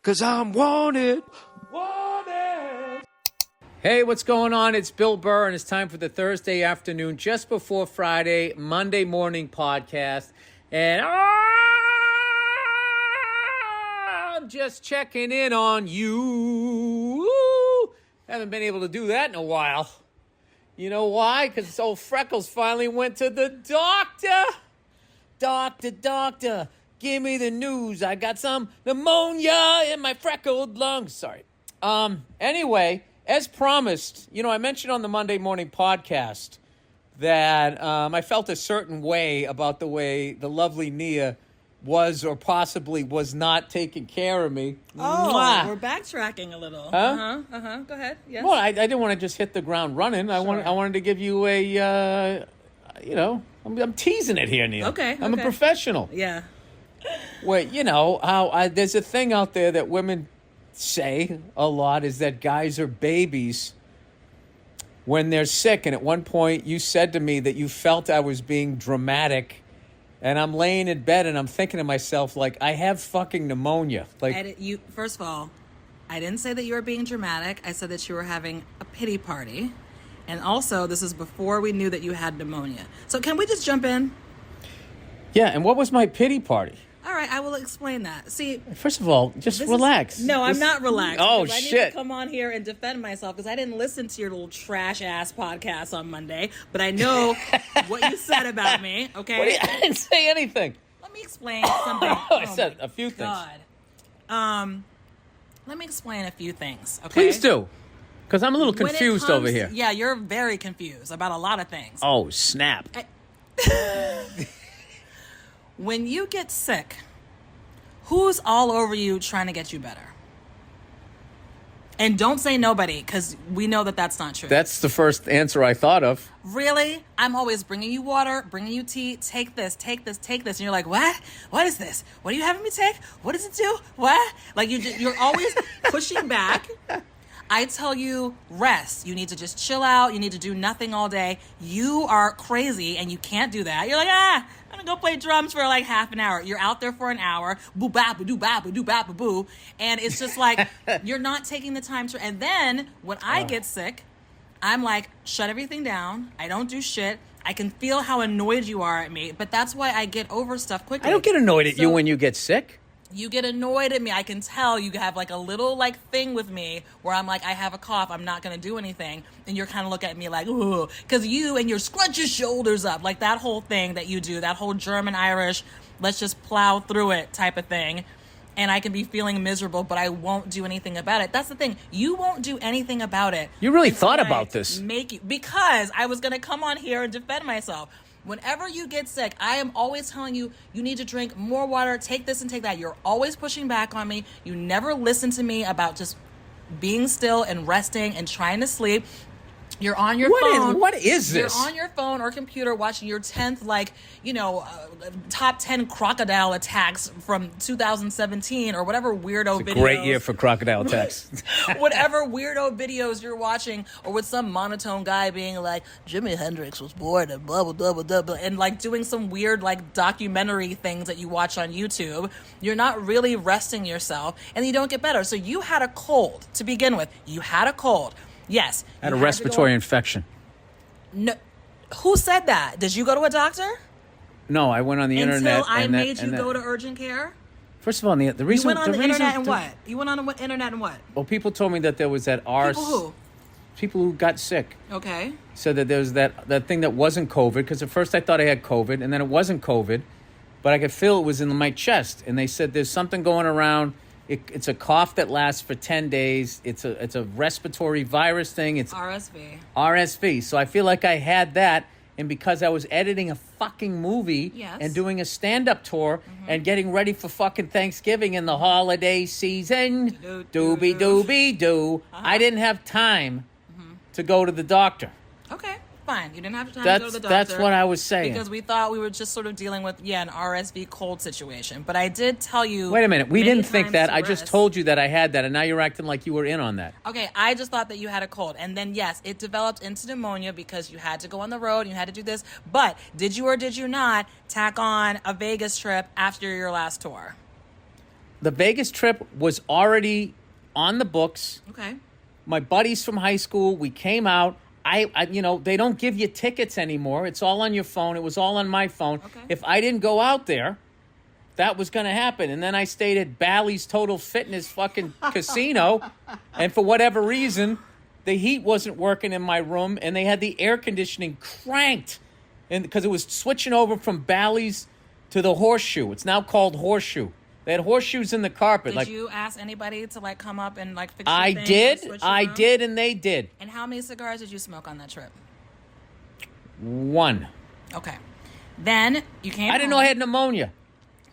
'cause I'm wanted. Wanted. Hey, what's going on? It's Bill Burr, and it's time for the Thursday afternoon, just before Friday, Monday morning podcast. And I'm just checking in on you. Haven't been able to do that in a while. You know why? Because old Freckles finally went to the doctor. Doctor, give me the news. I got some pneumonia in my freckled lungs. Sorry. Anyway, as promised, I mentioned on the Monday morning podcast that I felt a certain way about the way the lovely Nia was or possibly was not taking care of me. Oh, we're backtracking a little. Huh? Go ahead. Yes. Well, I didn't want to just hit the ground running. I wanted to give you a, I'm teasing it here, Nia. Okay. I'm a professional. Yeah. Wait, how there's a thing out there that women say a lot is that guys are babies when they're sick. And at one point you said to me that you felt I was being dramatic, and I'm laying in bed and I'm thinking to myself, like, I have fucking pneumonia. Like, First of all, I didn't say that you were being dramatic. I said that you were having a pity party. And also, this is before we knew that you had pneumonia. So can we just jump in? yeah. And what was my pity party? All right, I will explain that. See, First of all, just relax. I'm not relaxed. Oh, I need shit. to come on here and defend myself because I didn't listen to your little trash-ass podcast on Monday, but I know what you said about me, okay? I didn't say anything. Let me explain something. I said a few things. God. Let me explain a few things, okay? Please do. Because I'm a little When it confused comes- over here. Yeah, you're very confused about a lot of things. Oh, snap. When you get sick, who's all over you trying to get you better? And don't say nobody, because we know that that's not true. That's the first answer I thought of. Really? I'm always bringing you water, bringing you tea. Take this. And you're like, what? What is this? What are you having me take? What does it do? What? Like, you're always pushing back. I tell you, rest. You need to just chill out. You need to do nothing all day. You are crazy and you can't do that. You're like, I'm going to go play drums for like half an hour. You're out there for an hour. Boo, bap, ba, doo, bap, ba, doo, bap, ba, boo. And it's just like, you're not taking the time to. And then when I get sick, I'm like, shut everything down. I don't do shit. I can feel how annoyed you are at me. But that's why I get over stuff quickly. I don't get annoyed at you when you get sick. You get annoyed at me. I can tell you have like a little like thing with me where I'm like, I have a cough. I'm not going to do anything. And you're kind of looking at me like, ooh, because you and your scrunch your shoulders up. Like that whole thing that you do, that whole German Irish, let's just plow through it type of thing. And I can be feeling miserable, but I won't do anything about it. That's the thing. You won't do anything about it. You really thought about this. Because I was going to come on here and defend myself. Whenever you get sick, I am always telling you, you need to drink more water, take this and take that. You're always pushing back on me. You never listen to me about just being still and resting and trying to sleep. You're on your phone. What is this? You're on your phone or computer watching your 10th, top 10 crocodile attacks from 2017 or whatever weirdo videos. Great year for crocodile attacks. Whatever weirdo videos you're watching, or with some monotone guy being like, Jimi Hendrix was born and blah, blah, blah, blah, blah, and like doing some weird like documentary things that you watch on YouTube. You're not really resting yourself and you don't get better. So you had a cold to begin with. You had a cold. Yes. I had a respiratory infection. No. Who said that? Did you go to a doctor? No, I went on the internet. Until I made you go to urgent care? First of all, the reason... You went on the internet and what? You went on the internet and what? Well, people told me that there was that People who? People who got sick. Okay. So that there was that thing that wasn't COVID, because at first I thought I had COVID, and then it wasn't COVID, but I could feel it was in my chest. And they said there's something going around... It's a cough that lasts for 10 days. It's a respiratory virus thing. It's RSV. So I feel like I had that. And because I was editing a fucking movie and doing a stand-up tour and getting ready for fucking Thanksgiving and the holiday season, doobie-doobie-doo, I didn't have time to go to the doctor. Okay. Fine. You didn't have time to go to the doctor. That's what I was saying. Because we thought we were just sort of dealing with, an RSV cold situation. But I did tell you... Wait a minute. We didn't think that. I just told you that I had that, and now you're acting like you were in on that. Okay, I just thought that you had a cold. And then, yes, it developed into pneumonia because you had to go on the road, and you had to do this. But did you or did you not tack on a Vegas trip after your last tour? The Vegas trip was already on the books. Okay. My buddies from high school, we came out. I they don't give you tickets anymore. It's all on your phone. It was all on my phone. Okay. If I didn't go out there, that was going to happen. And then I stayed at Bally's Total Fitness fucking casino. And for whatever reason, the heat wasn't working in my room. And they had the air conditioning cranked. And because it was switching over from Bally's to the Horseshoe. It's now called Horseshoe. They had horseshoes in the carpet. Did you ask anybody to come up and fix your I thing did. I did, and they did. And how many cigars did you smoke on that trip? 1. Okay. Then you came I didn't know I had pneumonia.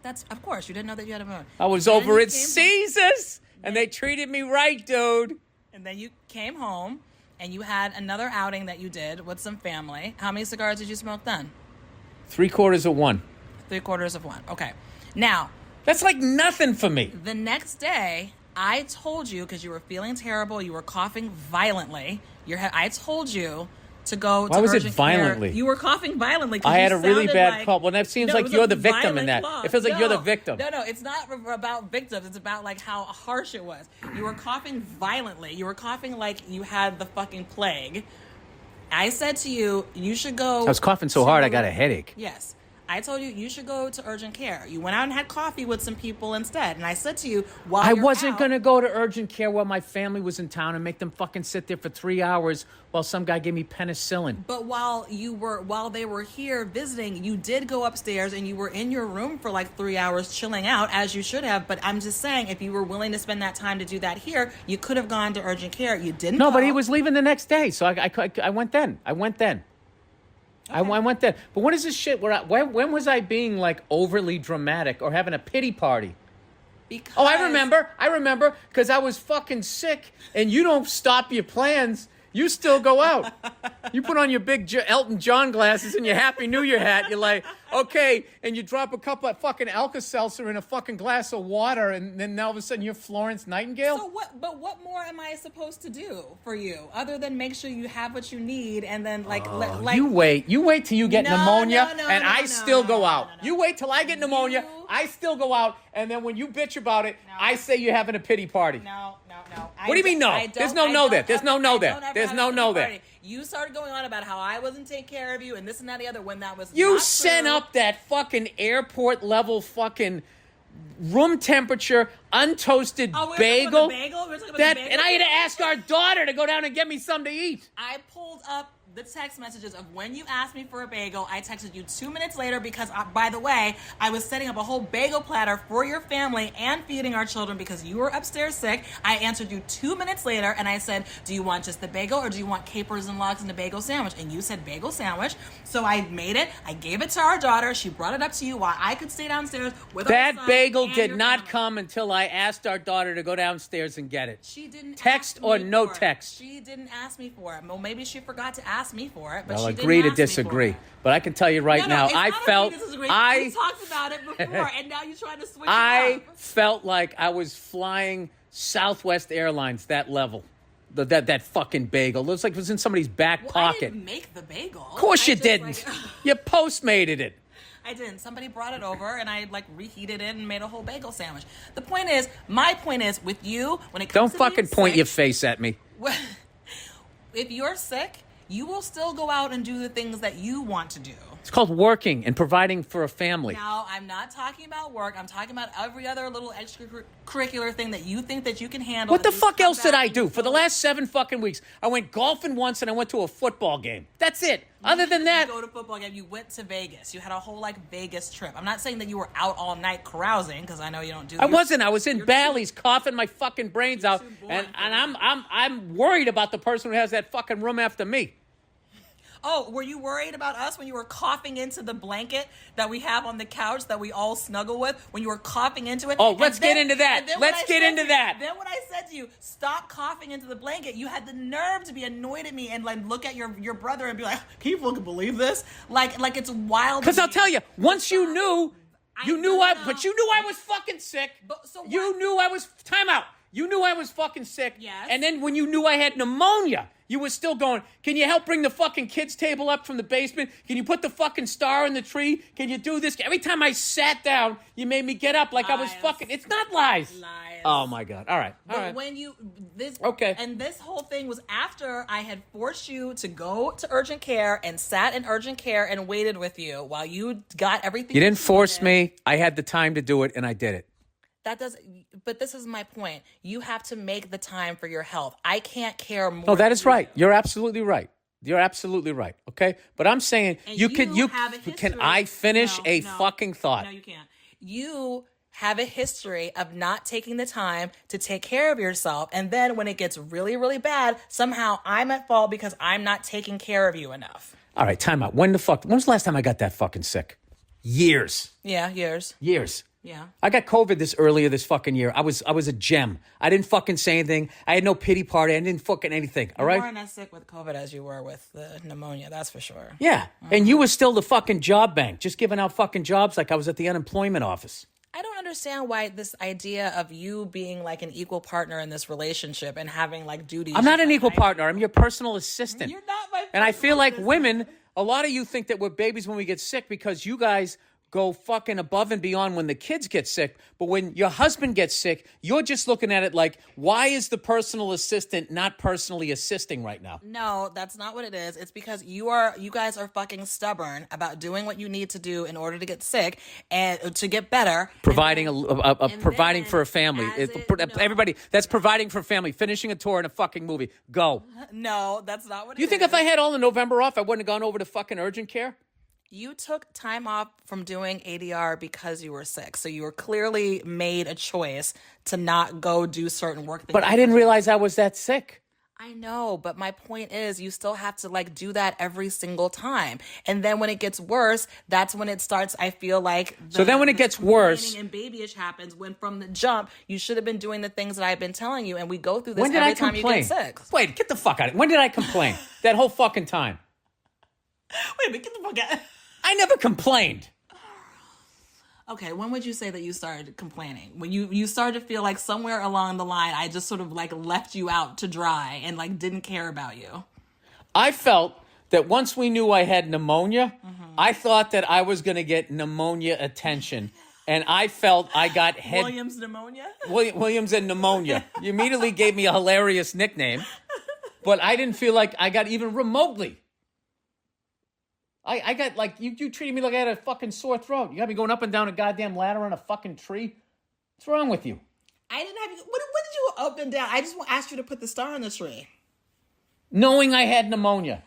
That's, of course, you didn't know that you had pneumonia. I was Then over you at came home. Caesars, and they treated me right, dude. And then you came home, and you had another outing that you did with some family. How many cigars did you smoke then? 3/4 of 1. 3/4 of 1. Okay. Now, That's like nothing for me. the next day, I told you, because you were feeling terrible, you were coughing violently. I told you to go to Why was it urgent care. violently? You were coughing violently. 'Cause I you had a really sounded bad like, cough. Well, that seems No, like it was you're a the victim in violent that. cough. It feels like you're the victim. No, it's not about victims. It's about how harsh it was. You were coughing violently. You were coughing like you had the fucking plague. I said to you, you should go. I was coughing so hard I got a headache. Yes. I told you you should go to urgent care. You went out and had coffee with some people instead. And I said to you, while I you're wasn't out- going to go to urgent care while my family was in town and make them fucking sit there for 3 hours while some guy gave me penicillin. But while they were here visiting, you did go upstairs and you were in your room for 3 hours chilling out, as you should have. But I'm just saying, if you were willing to spend that time to do that here, you could have gone to urgent care. You didn't. No, go. but he was leaving the next day, so I went then. I went then. I went then. But what is this shit? When was I being overly dramatic or having a pity party? Because Oh, I remember, because I was fucking sick, and you don't stop your plans. You still go out. You put on your big Elton John glasses and your Happy New Year hat. You're like, okay, and you drop a cup of fucking Alka-Seltzer in a fucking glass of water, and then all of a sudden you're Florence Nightingale? So what? But what more am I supposed to do for you other than make sure you have what you need and then You wait till you get No, pneumonia, no, and no, I no, still no, go no, out. no, no. You wait till I get pneumonia, You- I still go out, and then when you bitch about it, No. I say you're having a pity party. No. What do you mean no? There's no no there. There's no no there. There's no no there. You started going on about how I wasn't taking care of you and this and that and the other when that was You not sent true. up that fucking airport level fucking room temperature untoasted Oh, we're bagel. talking about the bagel? We're talking about the bagel? And I had to ask our daughter to go down and get me something to eat. I pulled up the text messages of when you asked me for a bagel. I texted you 2 minutes later because, by the way, I was setting up a whole bagel platter for your family and feeding our children because you were upstairs sick. I answered you 2 minutes later and I said, do you want just the bagel or do you want capers and logs in the bagel sandwich? And you said bagel sandwich. So I made it. I gave it to our daughter. She brought it up to you while I could stay downstairs with our That son bagel and did your not family. come until I asked our daughter to go downstairs and get it. She didn't Text ask or me no for it. text? She didn't ask me for it. Well, maybe she forgot to ask me for it, but I'll she agree to didn't ask me for disagree. it. But I can tell you right No, now, it's I not felt agree to disagree. I we talked about it before, and now you're trying to switch it I up. felt like I was flying Southwest Airlines that level. That fucking bagel. Looks like it was in somebody's back Well, I pocket. didn't make the bagel. Of course I you just, didn't. You postmated it. I didn't. Somebody brought it over, and I reheated it and made a whole bagel sandwich. My point is, with you, when it comes Don't to fucking being point sick, your face at me. if you're sick, you will still go out and do the things that you want to do. It's called working and providing for a family. Now, I'm not talking about work. I'm talking about every other little extracurricular thing that you think that you can handle. What the that you fuck come else did back I and do? you For the feel- last 7 fucking weeks, I went golfing once and I went to a football game. That's it. Other than that, You go to football game. You went to Vegas. You had a whole Vegas trip. I'm not saying that you were out all night carousing because I know you don't do. I wasn't. I was in you're Bally's coughing my fucking brains out, too boring and for I'm worried about the person who has that fucking room after me. Oh, were you worried about us when you were coughing into the blanket that we have on the couch that we all snuggle with? When you were coughing into it? Oh, And let's get into that. and then when Let's I get said into to you- that. Then when I said to you, stop coughing into the blanket, you had the nerve to be annoyed at me and look at your brother and be like, can you fucking believe this? Like it's wild. Because I'll tell you, once you knew, I know. but you knew I was fucking sick. But- so you what? knew I was. Time out. You knew I was fucking sick. Yes. And then when you knew I had pneumonia, you were still going, can you help bring the fucking kids' table up from the basement? Can you put the fucking star in the tree? Can you do this? Every time I sat down, you made me get up like I was fucking... It's not lies. Lies. Oh, my God. All right. But when you... Okay. And this whole thing was after I had forced you to go to urgent care and sat in urgent care and waited with you while you got everything. You didn't force me. I had the time to do it, and I did it. But this is my point. You have to make the time for your health. I can't care more. No, that is right. You're absolutely right. You're absolutely right. Okay, but I'm saying can I finish a fucking thought? No, you can't. You have a history of not taking the time to take care of yourself, and then when it gets really, really bad, somehow I'm at fault because I'm not taking care of you enough. All right, time out. When was the last time I got that fucking sick? Years. Yeah, years. Yeah. I got COVID earlier this fucking year. I was a gem. I didn't fucking say anything. I had no pity party. I didn't fucking anything. All right? You weren't as sick with COVID as you were with the pneumonia. That's for sure. Yeah. And you were still the fucking job bank, just giving out fucking jobs like I was at the unemployment office. I don't understand why this idea of you being like an equal partner in this relationship and having like duties. I'm not an equal partner. I'm your personal assistant. You're not my And I feel like women, a lot of you think that we're babies when we get sick because you guys go fucking above and beyond when the kids get sick. But when your husband gets sick, you're just looking at it like, why is the personal assistant not personally assisting right now? No, that's not what it is. It's because you guys are fucking stubborn about doing what you need to do in order to get sick and to get better. Providing providing for a family. Everybody, that's providing for a family. Finishing a tour in a fucking movie. Go. No, that's not what it is. You think if I had all the November off, I wouldn't have gone over to fucking urgent care? You took time off from doing ADR because you were sick. So you were clearly made a choice to not go do certain work. But I didn't realize I was that sick. I know, but my point is you still have to like do that every single time. And then when it gets worse, that's when it starts, I feel like. So then when it gets worse. And babyish happens when from the jump, you should have been doing the things that I've been telling you. And we go through this every time you get sick. Wait, get the fuck out of it. When did I complain? That whole fucking time. Wait a minute, get the fuck out. I never complained. Okay, when would you say that you started complaining? When you started to feel like somewhere along the line, I just sort of like left you out to dry and like didn't care about you. I felt that once we knew I had pneumonia, I thought that I was going to get pneumonia attention. And I felt I got Williams pneumonia? Williams and pneumonia. You immediately gave me a hilarious nickname. But I didn't feel like I got even remotely. I got like, you treated me like I had a fucking sore throat. You got me going up and down a goddamn ladder on a fucking tree. What's wrong with you? I didn't have you. What did you go up and down? I just asked you to put the star on the tree. Knowing I had pneumonia.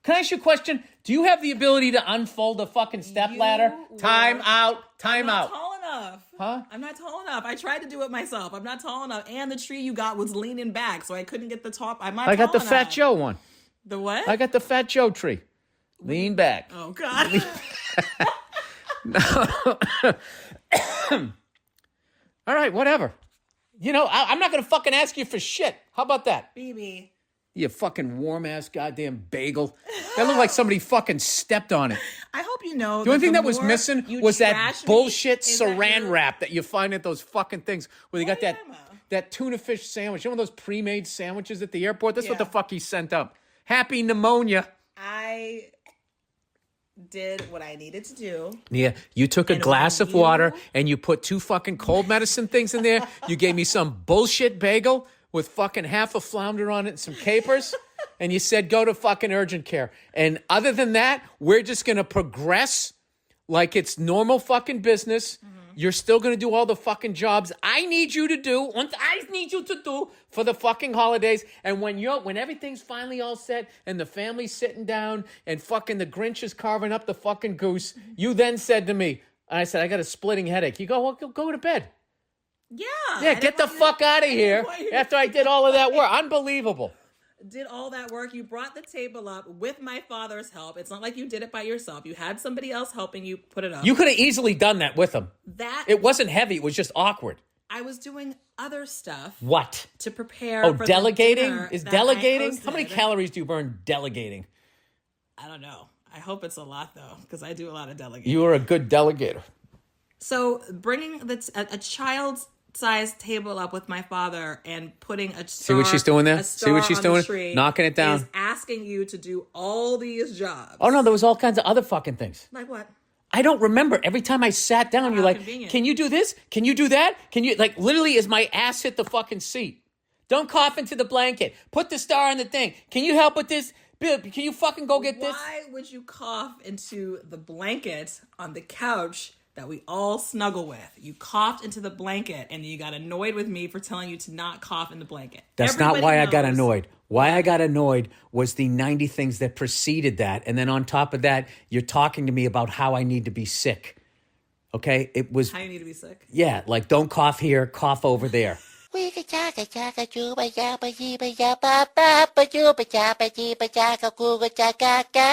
Can I ask you a question? Do you have the ability to unfold a fucking step ladder? Time out. I'm not tall enough. Huh? I'm not tall enough. I tried to do it myself. I'm not tall enough. And the tree you got was leaning back, so I couldn't get the top. I got the Fat Joe one. The what? I got the Fat Joe tree. Lean back. Oh, God. All right, whatever. You know, I'm not going to fucking ask you for shit. How about that? BB. You fucking warm-ass goddamn bagel. That looked like somebody fucking stepped on it. I hope you know. The only thing that was missing was that bullshit saran wrap that you find at those fucking things where they got that tuna fish sandwich. You know those pre-made sandwiches at the airport? That's what the fuck he sent up. Happy pneumonia. I did what I needed to do. Yeah, you took a glass of water and you put 2 fucking cold medicine things in there. You gave me some bullshit bagel with fucking half a flounder on it and some capers. And you said, go to fucking urgent care. And other than that, we're just going to progress like it's normal fucking business. You're still going to do all the fucking jobs I need you to do for the fucking holidays. And when everything's finally all set and the family's sitting down and fucking the Grinch is carving up the fucking goose, you then said to me, and I said, I got a splitting headache. You go, well, go to bed. Yeah, get the fuck out of here after I did all of that work. Unbelievable. Did all that work. You brought the table up with my father's help. It's not like you did it by yourself. You had somebody else helping you put it up. You could have easily done that with him. It wasn't heavy. It was just awkward. I was doing other stuff. What? To prepare for delegating? The Is delegating? How many calories do you burn delegating? I don't know. I hope it's a lot, though, because I do a lot of delegating. You are a good delegator. So bringing a child's size table up with my father and putting a star, See what she's doing there? a See what star she's on the doing? tree Knocking it down. is asking you to do all these jobs. Oh, no, there was all kinds of other fucking things. Like what? I don't remember. Every time I sat down, you're like, convenient. can you do this? Can you do that? Can you, like, literally as my ass hit the fucking seat. Don't cough into the blanket. Put the star on the thing. Can you help with this? Bill, can you fucking go get this? Why would you cough into the blanket on the couch that we all snuggle with? You coughed into the blanket and you got annoyed with me for telling you to not cough in the blanket. That's Everybody not why I got knows. annoyed. Why I got annoyed was the 90 things that preceded that. And then on top of that, you're talking to me about how I need to be sick. Okay? It was, How you need to be sick? yeah, like don't cough here, cough over there. Wigga chaka chaka juba yaba yiba yaba ba ba juba chaba jiba chaka kuga chaka ka